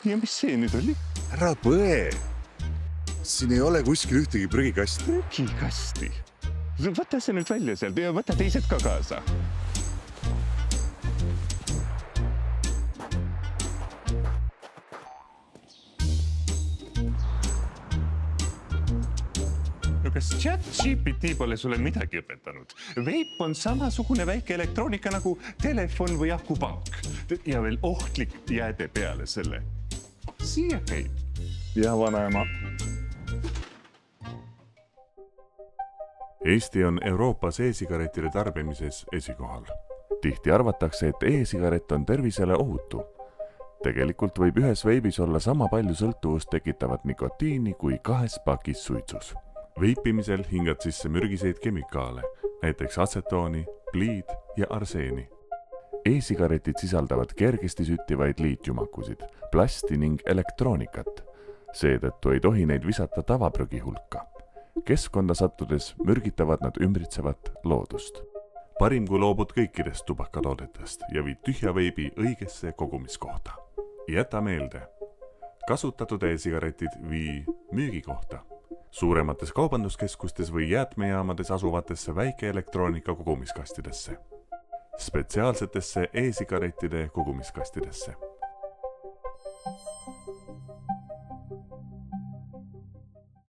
Ja mis see nüüd oli? Ära põe! Siin ei ole kuskil ühtegi prügikasti. Prügikasti? Võta see nüüd välja sealt ja võta teised ka kaasa. No kas ChatGPT pole sulle midagi õpetanud? Veip on samasugune väike elektroonika nagu telefon või akupank. Ja veel ohtlik jääde peale selle. Siia käib. Ja vanaema. Eesti on Euroopas e-sigarettide tarbimises esikohal. Tihti arvatakse, et e-sigarett on tervisele ohutu. Tegelikult võib ühes veibis olla sama palju sõltuvust tekitavat nikotiini kui 2 pakis suitsus. Veipimisel hingad sisse mürgiseid kemikaale, näiteks atsetooni, pliid ja arseeni. E-sigaretid sisaldavad kergesti süttivaid liitiumakusid, plasti ning elektroonikat. Seetõttu ei tohi neid visata tavaprügi hulka. Keskkonda sattudes mürgitavad nad ümbritsevat loodust. Parim, kui loobud kõikidest tubakatoodetest ja viid tühja veibi õigesse kogumiskohta. Jäta meelde, kasutatud e-sigaretid vii müügikohta, suuremates kaubanduskeskustes või jäätmejaamades asuvatesse väike elektroonika kogumiskastidesse, spetsiaalsetesse e-sigarettide kogumiskastidesse.